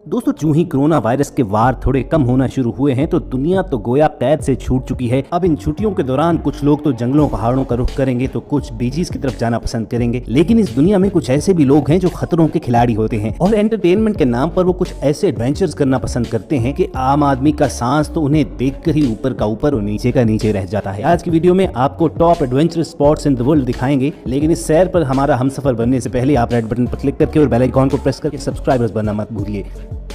दोस्तों, जो ही corona virus के वार थोड़े कम होना शुरू हुए हैं तो दुनिया तो गोया कैद से छूट चुकी है। अब इन छुट्टियों के दौरान कुछ लोग तो जंगलों पहाड़ों का रुख करेंगे तो कुछ बीचीज की तरफ जाना पसंद करेंगे। लेकिन इस दुनिया में कुछ ऐसे भी लोग हैं जो खतरों के खिलाड़ी होते हैं और एंटरटेनमेंट के नाम पर वो कुछ ऐसे एडवेंचर्स करना पसंद करते हैं कि आम आदमी का सांस तो उन्हें देखकर ही ऊपर का ऊपर और नीचे का नीचे रह जाता है। आज की वीडियो में आपको top adventure spots in the world दिखाएंगे, लेकिन इस सैर पर हमारा हमसफर बनने से पहले आप रेड बटन पर क्लिक करके और बेल आइकॉन को प्रेस करके सब्सक्राइबर्स बनना मत भूलिए।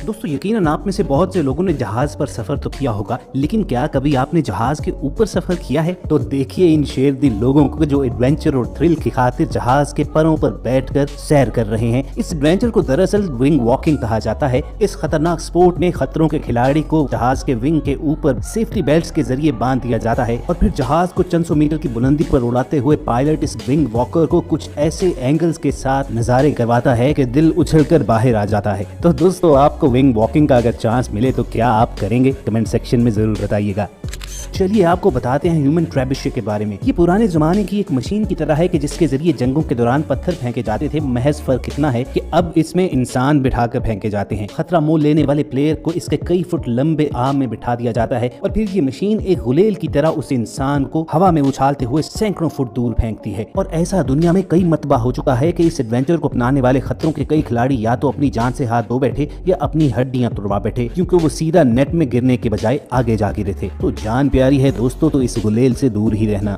दोस्तों, यकीनन आप में से बहुत से लोगों ने जहाज पर सफर तो किया होगा, लेकिन क्या कभी आपने जहाज के ऊपर सफर किया है? तो देखिए इन शेर दिल लोगों को जो एडवेंचर और थ्रिल की खातिर जहाज के परों पर बैठकर सैर कर रहे हैं। इस एडवेंचर को दरअसल विंग वॉकिंग कहा जाता है। इस खतरनाक स्पोर्ट में खतरों के खिलाड़ी को जहाज के विंग के ऊपर सेफ्टी बेल्ट के जरिए बांध दिया जाता है और फिर जहाज को चंद सौ मीटर की बुलंदी पर उड़ाते हुए पायलट इस विंग वॉकर को कुछ ऐसे एंगल्स के साथ नजारे करवाता है कि दिल उछलकर बाहर आ जाता है। तो दोस्तों, आपको विंग वॉकिंग का अगर चांस मिले तो क्या आप करेंगे? कमेंट सेक्शन में जरूर बताइएगा। चलिए आपको बताते हैं ह्यूमन ट्रेबिशे के बारे में। ये पुराने जमाने की एक मशीन की तरह है कि जिसके जरिए जंगों के दौरान पत्थर फेंके जाते थे। महज फर्क इतना है कि अब इसमें इंसान बिठाकर फेंके जाते हैं। खतरा मोल लेने वाले प्लेयर को इसके कई फुट लंबे आर्म में बिठा दिया जाता है और फिर ये मशीन एक गुलेल की तरह उस इंसान को हवा में उछालते हुए सैकड़ों फुट दूर फेंकती है। और ऐसा दुनिया में कई मरतबा हो चुका है कि इस एडवेंचर को अपनाने वाले खतरों के कई खिलाड़ी या तो अपनी जान से हाथ धो बैठे या अपनी हड्डियां तुड़वा बैठे, क्योंकि वो सीधा नेट में गिरने के बजाय आगे जा गिरे थे। तो जान प्यारी है दोस्तों, तो इस गुलेल से दूर ही रहना।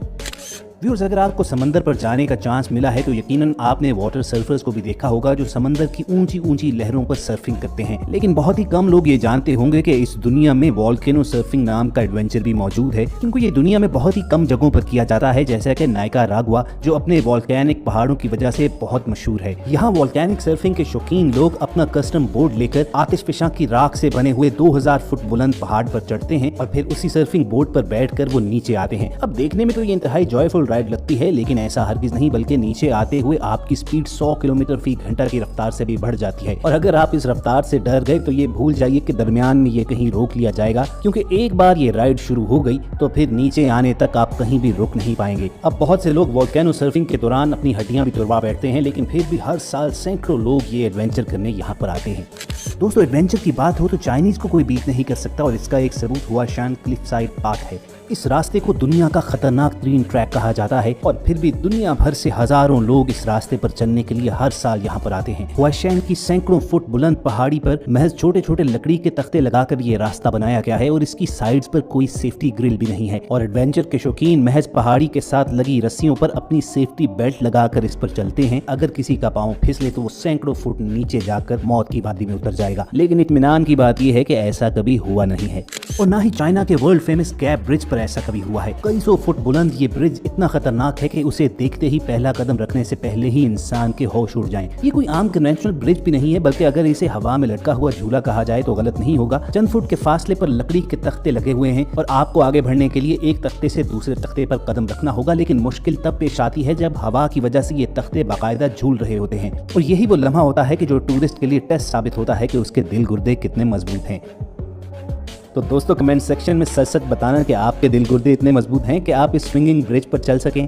व्यूअर्स, अगर आपको समंदर पर जाने का चांस मिला है तो यकीनन आपने वाटर सर्फर्स को भी देखा होगा जो समंदर की ऊंची ऊंची लहरों पर सर्फिंग करते हैं। लेकिन बहुत ही कम लोग ये जानते होंगे कि इस दुनिया में वोल्केनो सर्फिंग नाम का एडवेंचर भी मौजूद है, क्योंकि ये दुनिया में बहुत ही कम जगहों पर किया जाता है, जैसा कि निकारागुआ जो अपने वोल्केनिक पहाड़ों की वजह से बहुत मशहूर है। यहाँ वोल्केनिक सर्फिंग के शौकीन लोग अपना कस्टम बोर्ड लेकर आतिशफिशा की राख से बने हुए 2000 फुट बुलंद पहाड़ पर चढ़ते हैं और फिर उसी सर्फिंग बोर्ड पर बैठकर वो नीचे आते हैं। अब देखने में तो ये इंतहाई जॉयफुल राइड लगती है, लेकिन ऐसा हरगिज नहीं, बल्कि नीचे आते हुए आपकी स्पीड 100 किलोमीटर फी घंटा की रफ्तार से भी बढ़ जाती है। और अगर आप इस रफ्तार से डर गए तो ये भूल जाइए कि दरमियान में ये कहीं रोक लिया जाएगा, क्योंकि एक बार ये राइड शुरू हो गई तो फिर नीचे आने तक आप कहीं भी रुक नहीं पाएंगे। अब बहुत से लोग वोल्केनो सर्फिंग के दौरान अपनी हड्डियां भी तुड़वा बैठते हैं, लेकिन फिर भी हर साल सैकड़ों लोग ये एडवेंचर करने यहाँ पर आते हैं। दोस्तों, एडवेंचर की बात हो तो चाइनीज को कोई बीट नहीं कर सकता और इसका एक सबूत हुआ शान क्लिफ साइड पाथ है। इस रास्ते को दुनिया का खतरनाक तरीन ट्रैक कहा जाता है और फिर भी दुनिया भर से हजारों लोग इस रास्ते पर चलने के लिए हर साल यहाँ पर आते हैं। हुआशैन की सैकड़ों फुट बुलंद पहाड़ी पर महज छोटे छोटे लकड़ी के तख्ते लगाकर ये रास्ता बनाया गया है और इसकी साइड्स पर कोई सेफ्टी ग्रिल भी नहीं है। और एडवेंचर के शौकीन महज पहाड़ी के साथ लगी रस्सियों पर अपनी सेफ्टी बेल्ट लगाकर इस पर चलते हैं। अगर किसी का पाँव फिसले तो वो सैकड़ों फुट नीचे जाकर मौत की वादी में उतर जाएगा। लेकिन इत्मीनान की बात यह है कि ऐसा कभी हुआ नहीं है और ना ही चाइना के वर्ल्ड फेमस गैप ब्रिज पर ऐसा कभी हुआ है। कई सौ फुट बुलंद ये ब्रिज इतना खतरनाक है कि उसे देखते ही पहला कदम रखने से पहले ही इंसान के होश उड़ जाएं। ये कोई आम कन्वेंशनल ब्रिज भी नहीं है, बल्कि अगर इसे हवा में लटका हुआ झूला कहा जाए तो गलत नहीं होगा। चंद फुट के फासले पर लकड़ी के तख्ते लगे हुए हैं और आपको आगे बढ़ने के लिए एक तख्ते से दूसरे तख्ते पर कदम रखना होगा। लेकिन मुश्किल तब पेश आती है जब हवा की वजह से ये तख्ते बाकायदा झूल रहे होते हैं और यही वो लम्हा होता है कि जो टूरिस्ट के लिए टेस्ट साबित होता है कि उसके दिल गुर्दे कितने मजबूत हैं। तो दोस्तों, कमेंट सेक्शन में सच सच बताना कि आपके दिल गुर्दे इतने मजबूत हैं कि आप इस स्विंगिंग ब्रिज पर चल सकें।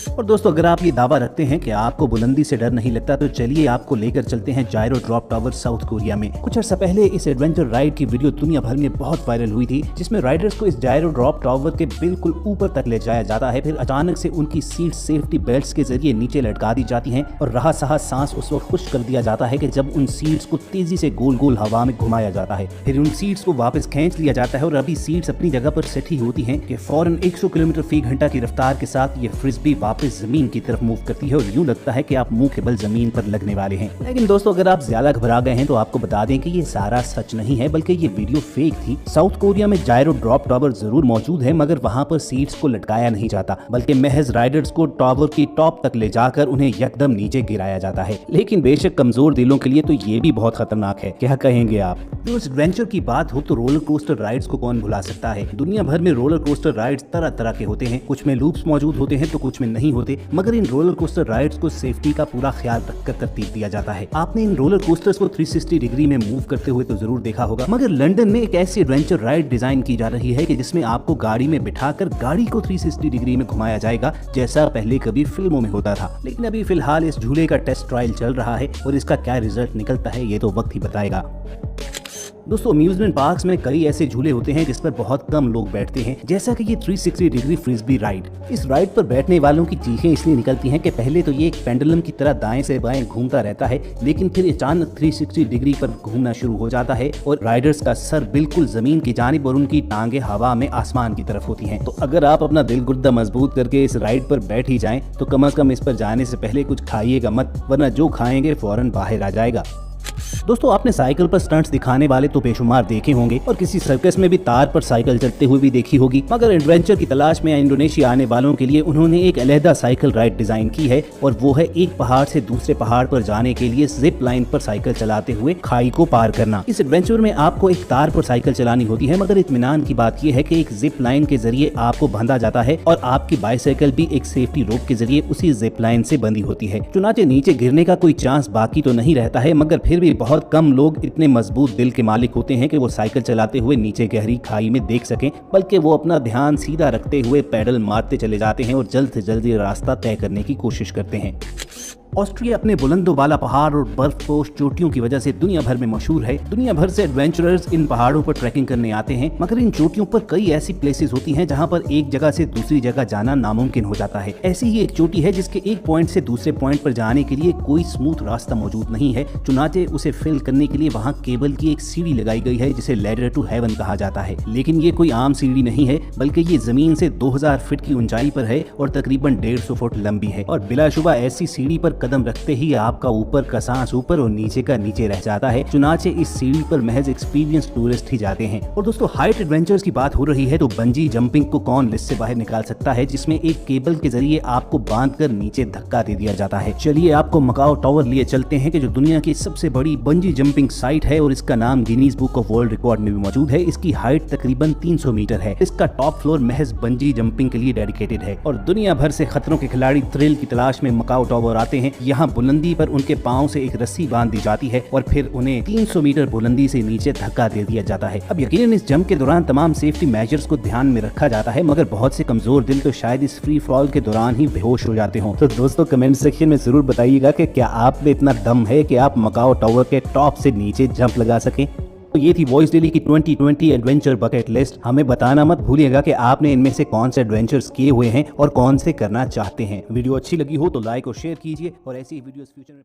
और दोस्तों, अगर आप ये दावा रखते हैं कि आपको बुलंदी से डर नहीं लगता तो चलिए आपको लेकर चलते हैं जायरो ड्रॉप टावर साउथ कोरिया में। कुछ अर्सा पहले इस एडवेंचर राइड की वीडियो दुनिया भर में बहुत वायरल हुई थी, जिसमें राइडर्स को इस जायरो ड्रॉप टावर के बिल्कुल ऊपर तक ले जाया जाता है। फिर अचानक से उनकी सीट सेफ्टी बेल्ट के जरिए नीचे लटका दी जाती है और रहा सहा सांस उस वक्त खुश कर दिया जाता है कि जब उन सीट्स को तेजी से गोल गोल हवा में घुमाया जाता है। फिर उन सीट्स को वापस खींच लिया जाता है और अभी सीट्स अपनी जगह पर सेट ही होती हैं कि फौरन 100 किलोमीटर फी घंटा की रफ्तार के साथ ये फ्रिस्बी वापस जमीन की तरफ मूव करती है और यूं लगता है कि आप मुंह के बल जमीन पर लगने वाले हैं। लेकिन दोस्तों, अगर आप ज्यादा घबरा गए हैं तो आपको बता दें कि ये सारा सच नहीं है, बल्कि ये वीडियो फेक थी। साउथ कोरिया में जायरो ड्रॉप टावर जरूर मौजूद है, मगर वहां पर सीट्स को लटकाया नहीं जाता, बल्कि महज राइडर्स को टावर की टॉप तक ले जाकर उन्हें यकदम नीचे गिराया जाता है। लेकिन बेशक कमजोर दिलों के लिए तो ये भी बहुत खतरनाक है। क्या कहेंगे आप? तो इस एडवेंचर की बात हो तो रोलर कोस्टर राइड्स को कौन भुला सकता है। दुनिया भर में रोलर कोस्टर राइड्स तरह तरह के होते हैं, कुछ में लूप्स मौजूद होते हैं तो कुछ में नहीं होते, मगर इन रोलर कोस्टर राइड्स को सेफ्टी का पूरा ख्याल रखकर तरतीब दिया जाता है। आपने इन रोलर कोस्टर्स को 360 डिग्री में मूव करते हुए तो जरूर देखा होगा, मगर लंदन में एक ऐसी एडवेंचर राइड डिजाइन की जा रही है कि जिसमें आपको गाड़ी में बिठाकर गाड़ी को 360 डिग्री में घुमाया जाएगा, जैसा पहले कभी फिल्मों में होता था। लेकिन अभी फिलहाल इस झूले का टेस्ट ट्रायल चल रहा है और इसका क्या रिजल्ट निकलता है ये तो वक्त ही बताएगा। दोस्तों, अम्यूजमेंट पार्क्स में कई ऐसे झूले होते हैं जिस पर बहुत कम लोग बैठते हैं, जैसा कि ये 360 डिग्री फ्रिस्बी राइड। इस राइड पर बैठने वालों की चीखें इसलिए निकलती हैं कि पहले तो ये एक पेंडुलम की तरह दाएं से बाएं घूमता रहता है, लेकिन फिर अचानक 360 डिग्री पर घूमना शुरू हो जाता है और राइडर्स का सर बिल्कुल जमीन की जानिब और उनकी टांगे हवा में आसमान की तरफ होती हैं। तो अगर आप अपना दिल गुर्दा मजबूत करके इस राइड पर बैठ ही जाएं तो कम से कम इस पर जाने से पहले कुछ खाइएगा मत, वरना जो खाएंगे फौरन बाहर आ जाएगा। दोस्तों, आपने साइकिल पर स्टंट्स दिखाने वाले तो बेशुमार देखे होंगे और किसी सर्कस में भी तार पर साइकिल चलते हुए भी देखी होगी, मगर एडवेंचर की तलाश में इंडोनेशिया आने वालों के लिए उन्होंने एक अलहदा साइकिल राइड डिजाइन की है और वो है एक पहाड़ से दूसरे पहाड़ पर जाने के लिए जिप लाइन पर साइकिल चलाते हुए खाई को पार करना। इस एडवेंचर में आपको एक तार पर साइकिल चलानी होती है, मगर इत्मीनान की बात यह है कि एक जिप लाइन के जरिए आपको बांधा जाता है और आपकी बाइसाइकिल भी एक सेफ्टी रोप के जरिए उसी जिप लाइन से बंधी होती है। चुनाचे नीचे गिरने का कोई चांस बाकी तो नहीं रहता है, मगर फिर भी बहुत कम लोग इतने मजबूत दिल के मालिक होते हैं कि वो साइकिल चलाते हुए नीचे गहरी खाई में देख सकें, बल्कि वो अपना ध्यान सीधा रखते हुए पैडल मारते चले जाते हैं और जल्द से जल्द रास्ता तय करने की कोशिश करते हैं। ऑस्ट्रिया अपने बुलंदो वाला पहाड़ और बर्फपोश चोटियों की वजह से दुनिया भर में मशहूर है। दुनिया भर से एडवेंचरर्स इन पहाड़ों पर ट्रैकिंग करने आते हैं, मगर इन चोटियों पर कई ऐसी प्लेसेस होती हैं जहां पर एक जगह से दूसरी जगह जाना नामुमकिन हो जाता है। ऐसी ही एक चोटी है जिसके एक पॉइंट से दूसरे पॉइंट पर जाने के लिए कोई स्मूथ रास्ता मौजूद नहीं है। चुनाचे उसे फिल करने के लिए वहाँ केबल की एक सीढ़ी लगाई गई है जिसे लैडर टू हेवन कहा जाता है। लेकिन ये कोई आम सीढ़ी नहीं है, बल्कि ये जमीन से 2000 फीट की ऊंचाई पर है और तकरीबन 150 फुट लंबी है और बिलाशुबा ऐसी सीढ़ी पर कदम रखते ही आपका ऊपर का सांस ऊपर और नीचे का नीचे रह जाता है। चुनाचे इस सीढ़ी पर महज एक्सपीरियंस टूरिस्ट ही जाते हैं। और दोस्तों, हाइट एडवेंचर्स की बात हो रही है तो बंजी जंपिंग को कौन लिस्ट से बाहर निकाल सकता है, जिसमें एक केबल के जरिए आपको बांधकर नीचे धक्का दे दिया जाता है। चलिए आपको मकाओ टावर लिए चलते हैं कि जो दुनिया की सबसे बड़ी बंजी जंपिंग साइट है और इसका नाम Guinness book of world record में भी मौजूद है। इसकी हाइट तकरीबन 300 मीटर है। इसका टॉप फ्लोर महज बंजी जंपिंग के लिए डेडिकेटेड है और दुनिया भर से खतरों के खिलाड़ी थ्रिल की तलाश में मकाओ टावर आते हैं। यहाँ बुलंदी पर उनके पांव से एक रस्सी बांध दी जाती है और फिर उन्हें 300 मीटर बुलंदी से नीचे धक्का दे दिया जाता है। अब यकीनन इस जंप के दौरान तमाम सेफ्टी मेजर्स को ध्यान में रखा जाता है, मगर बहुत से कमजोर दिल तो शायद इस फ्री फॉल के दौरान ही बेहोश हो जाते हों। तो दोस्तों, कमेंट सेक्शन में जरूर बताइएगा कि क्या आप में इतना दम है कि आप मकाओ टावर के टॉप से नीचे जंप लगा सकें। तो ये थी वॉइस डेली की 2020 एडवेंचर बकेट लिस्ट। हमें बताना मत भूलिएगा कि आपने इनमें से कौन से एडवेंचर्स किए हुए हैं और कौन से करना चाहते हैं। वीडियो अच्छी लगी हो तो लाइक और शेयर कीजिए और ऐसी वीडियोस फ्यूचर में